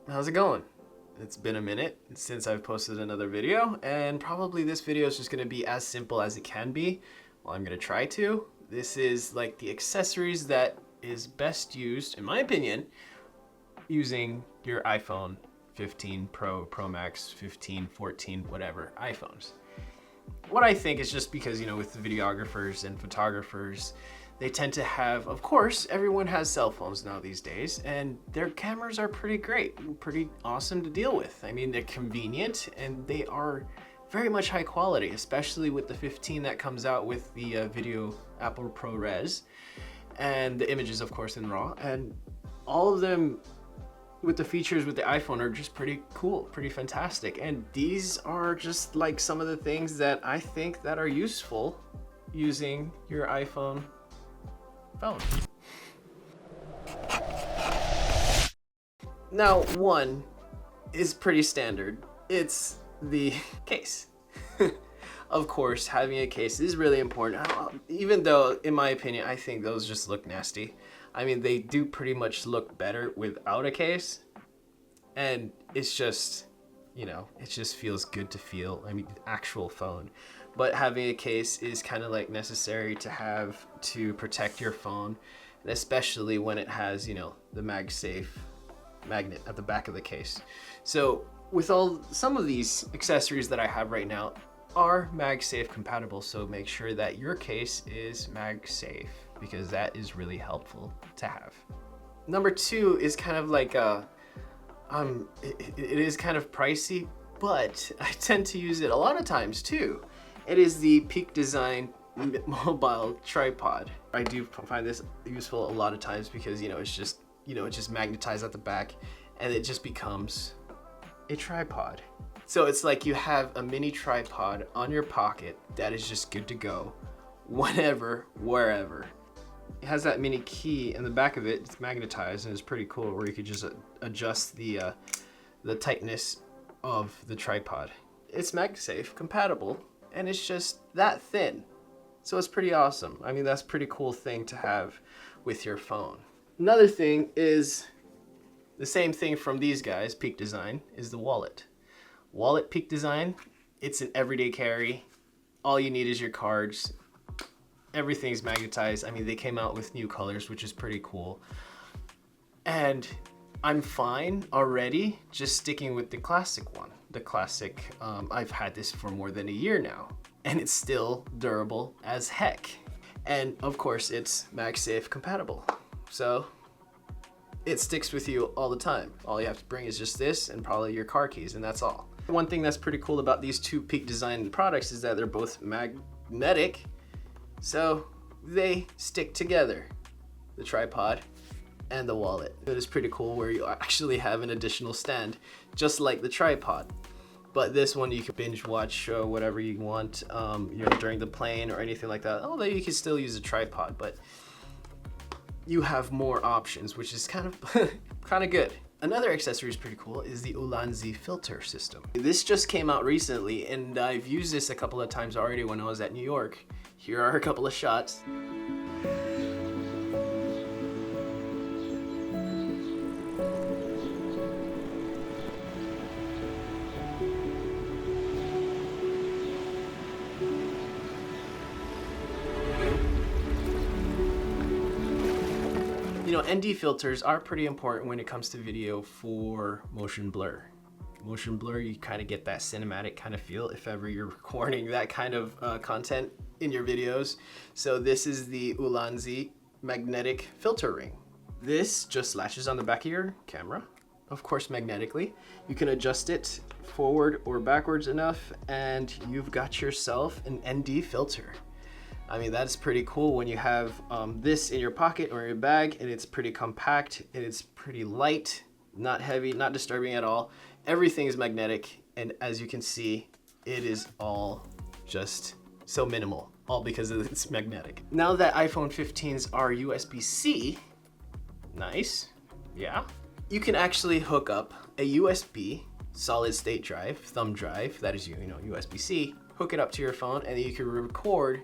How's it going? It's been a minute since I've posted another video, and probably this video is just gonna be as simple as it can be. Well, I'm gonna try to. This is like the accessories that is best used, in my opinion, using your iPhone 15 Pro, Pro Max, 15, 14, whatever, iPhones. What I think is just because, you know, with the videographers and photographers, they tend to have, of course, everyone has cell phones now these days, and their cameras are pretty great, pretty awesome to deal with. I mean, they're convenient and they are very much high quality, especially with the 15 that comes out with the video Apple ProRes, and the images, of course, in RAW, and all of them with the features with the iPhone are just pretty cool, pretty fantastic. And these are just like some of the things that I think that are useful using your iPhone phone. Now, one is pretty standard. It's the case. Of course, having a case is really important, even though, in my opinion, I think those just look nasty. I mean, they do pretty much look better without a case, and it's just, you know, it just feels good to feel, I mean, actual phone. But having a case is kind of like necessary to have to protect your phone, and especially when it has, you know, the MagSafe magnet at the back of the case. So with some of these accessories that I have right now are MagSafe compatible, so make sure that your case is MagSafe, because that is really helpful to have. Number two is kind of like it is kind of pricey, but I tend to use it a lot of times too. It is the Peak Design mobile tripod. I do find this useful a lot of times because, you know, it's just, you know, it's just magnetized at the back and it just becomes a tripod. So it's like you have a mini tripod on your pocket that is just good to go whenever, wherever. It has that mini key in the back of it. It's magnetized and it's pretty cool, where you could just adjust the tightness of the tripod. It's MagSafe compatible, and it's just that thin. So it's pretty awesome. I mean, that's a pretty cool thing to have with your phone. Another thing is the same thing from these guys, Peak Design, is the wallet. Wallet Peak Design, it's an everyday carry. All you need is your cards. Everything's magnetized. I mean, they came out with new colors, which is pretty cool. And I'm fine already just sticking with the classic one. The classic, I've had this for more than a year now, and it's still durable as heck. And of course, it's MagSafe compatible. So it sticks with you all the time. All you have to bring is just this and probably your car keys, and that's all. One thing that's pretty cool about these two Peak Design products is that they're both magnetic, so they stick together, the tripod and the wallet. It is pretty cool where you actually have an additional stand, just like the tripod. But this one you can binge watch whatever you want, you know, during the plane or anything like that. Although you can still use a tripod, but you have more options, which is kind of good. Another accessory is pretty cool is the Ulanzi filter system. This just came out recently, and I've used this a couple of times already when I was at New York. Here are a couple of shots. You know, ND filters are pretty important when it comes to video for motion blur. Motion blur, you kind of get that cinematic kind of feel if ever you're recording that kind of content in your videos. So this is the Ulanzi magnetic filter ring. This just latches on the back of your camera, of course magnetically. You can adjust it forward or backwards enough, and you've got yourself an ND filter. I mean, that's pretty cool when you have this in your pocket or in your bag, and it's pretty compact, and it's pretty light, not heavy, not disturbing at all. Everything is magnetic, and as you can see, it is all just so minimal, all because it's magnetic. Now that iPhone 15s are USB-C, nice, yeah, you can actually hook up a USB solid state drive, thumb drive, that is, you know, USB-C, hook it up to your phone, and you can record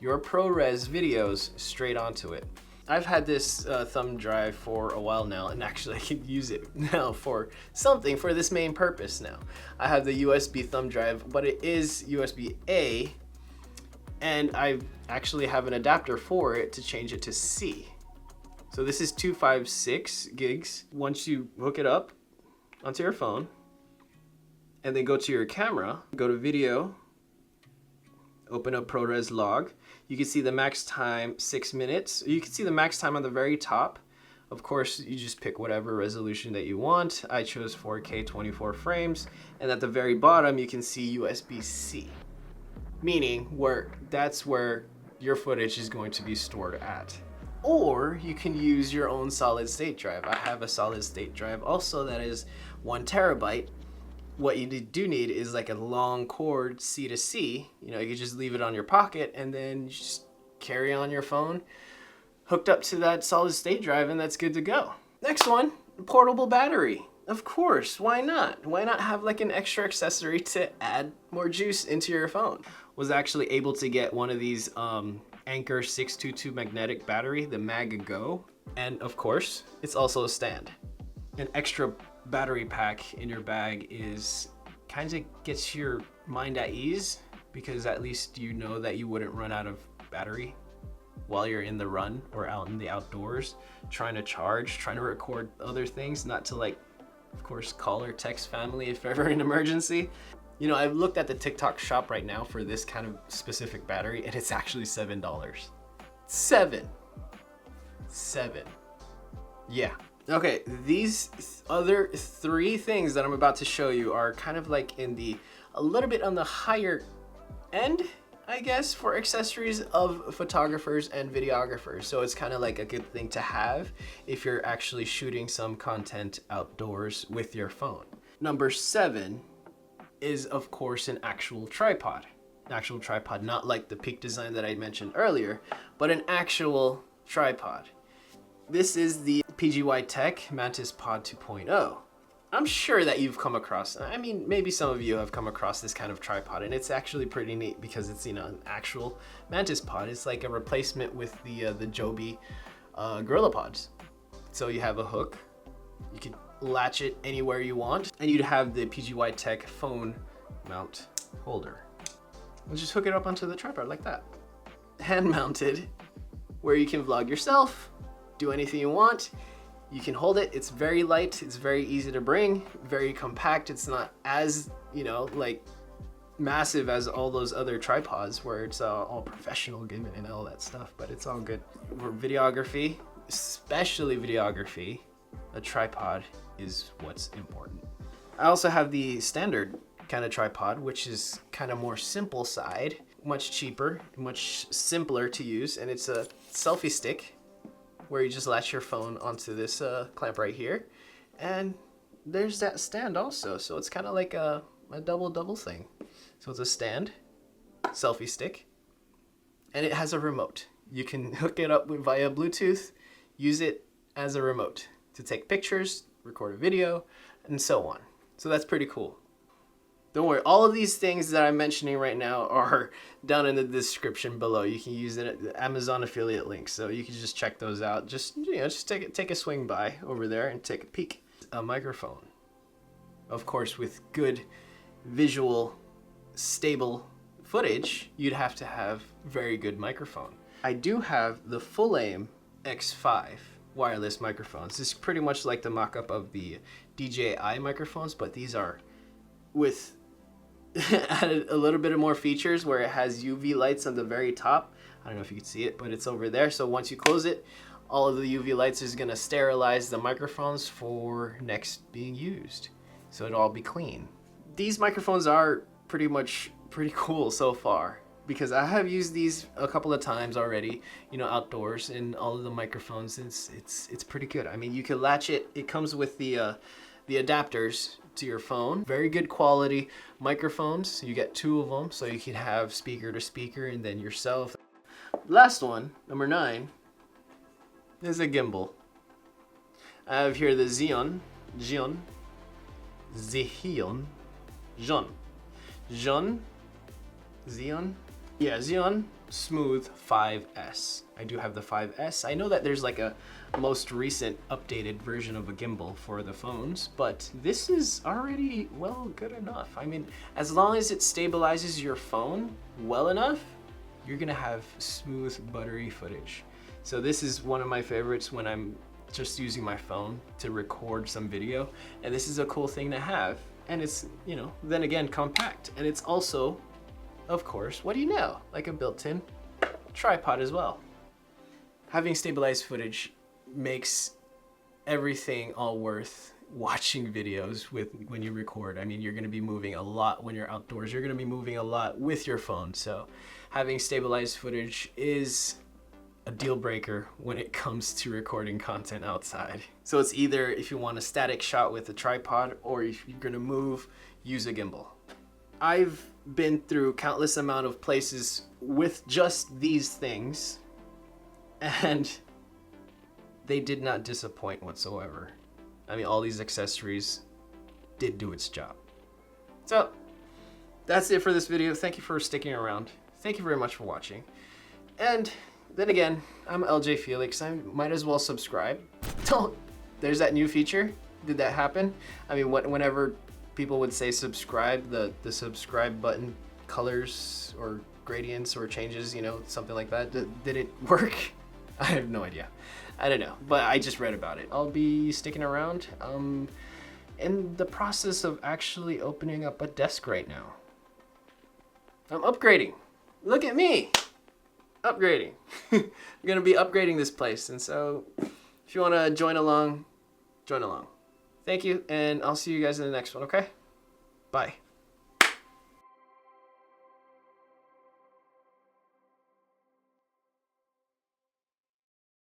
your ProRes videos straight onto it. I've had this thumb drive for a while now, and actually I can use it now for something, for this main purpose now. I have the USB thumb drive, but it is USB-A, and I actually have an adapter for it to change it to C. So this is 256 gigs. Once you hook it up onto your phone, and then go to your camera, go to video, open up ProRes log. You can see the max time 6 minutes. You can see the max time on the very top. Of course, you just pick whatever resolution that you want. I chose 4K 24 frames. And at the very bottom, you can see USB-C, meaning that's where your footage is going to be stored at. Or you can use your own solid state drive. I have a solid state drive also that is 1 terabyte. What you do need is like a long cord C to C. You know, you can just leave it on your pocket and then you just carry on your phone hooked up to that solid state drive, and that's good to go. Next one, portable battery. Of course, why not? Why not have like an extra accessory to add more juice into your phone? Was actually able to get one of these Anker 622 magnetic battery, the Mag Go. And of course, it's also a stand. An extra battery pack in your bag is kind of gets your mind at ease, because at least you know that you wouldn't run out of battery while you're in the run or out in the outdoors trying to charge, trying to record other things, not to like, of course, call or text family if ever an emergency. You know, I've looked at the TikTok shop right now for this kind of specific battery, and it's actually $7. $7. Yeah. Okay, these other 3 things that I'm about to show you are kind of like a little bit on the higher end, I guess, for accessories of photographers and videographers. So it's kind of like a good thing to have if you're actually shooting some content outdoors with your phone. Number 7 is, of course, an actual tripod. An actual tripod, not like the Peak design that I mentioned earlier, but an actual tripod. This is the PGYTECH Mantispod 2.0. I'm sure that you've come across, I mean, maybe some of you have come across this kind of tripod, and it's actually pretty neat because it's, you know, an actual Mantispod. It's like a replacement with the Joby GorillaPods. So you have a hook, you can latch it anywhere you want, and you'd have the PGYTECH phone mount holder. And just hook it up onto the tripod like that. Hand mounted, where you can vlog yourself, do anything you want. You can hold it, it's very light, it's very easy to bring, very compact. It's not as, you know, like massive as all those other tripods where it's all professional gimmick and all that stuff, but it's all good. For videography, especially videography, a tripod is what's important. I also have the standard kind of tripod, which is kind of more simple side, much cheaper, much simpler to use, and it's a selfie stick where you just latch your phone onto this clamp right here, and there's that stand also. So it's kind of like a double thing. So it's a stand, selfie stick, and it has a remote. You can hook it up via Bluetooth, use it as a remote to take pictures, record a video, and so on. So that's pretty cool. Don't worry, all of these things that I'm mentioning right now are down in the description below. You can use it at the Amazon affiliate links, so you can just check those out. Just, you know, just take a swing by over there and take a peek. A microphone, of course, with good visual, stable footage, you'd have to have very good microphone. I do have the FULAIM X5 wireless microphones. This is pretty much like the mock-up of the DJI microphones, but these are with added a little bit of more features where it has UV lights on the very top. I don't know if you can see it, but it's over there. So once you close it, all of the UV lights is gonna sterilize the microphones for next being used. So it'll all be clean. These microphones are pretty cool so far, because I have used these a couple of times already, you know, outdoors, and all of the microphones, it's pretty good. I mean, you can latch it. It comes with the adapters to your phone. Very good quality microphones. You get 2 of them, so you can have speaker to speaker and then yourself. Last one, number 9, is a gimbal. I have here the ZHIYUN Yeah, ZHIYUN Smooth 5S. I do have the 5S. I know that there's like a most recent updated version of a gimbal for the phones, but this is already, well, good enough. I mean, as long as it stabilizes your phone well enough, you're gonna have smooth, buttery footage. So this is one of my favorites when I'm just using my phone to record some video, and this is a cool thing to have. And it's, you know, then again, compact, and it's also, of course, what do you know? Like a built-in tripod as well. Having stabilized footage makes everything all worth watching videos with when you record. I mean, you're gonna be moving a lot when you're outdoors. You're gonna be moving a lot with your phone. So having stabilized footage is a deal breaker when it comes to recording content outside. So it's either if you want a static shot with a tripod, or if you're gonna move, use a gimbal. I've been through countless amount of places with just these things, and they did not disappoint whatsoever. I mean, all these accessories did do its job. So that's it for this video. Thank you for sticking around. Thank you very much for watching. And then again, I'm LJ Felix. I might as well subscribe. There's that new feature. Did that happen? I mean, whenever people would say subscribe, the subscribe button colors or gradients or changes, you know, something like that. Did it work? I have no idea. I don't know, but I just read about it. I'll be sticking around. In the process of actually opening up a desk right now. I'm upgrading. Look at me. Upgrading. I'm gonna be upgrading this place, and so if you wanna join along, join along. Thank you, and I'll see you guys in the next one, okay? Bye.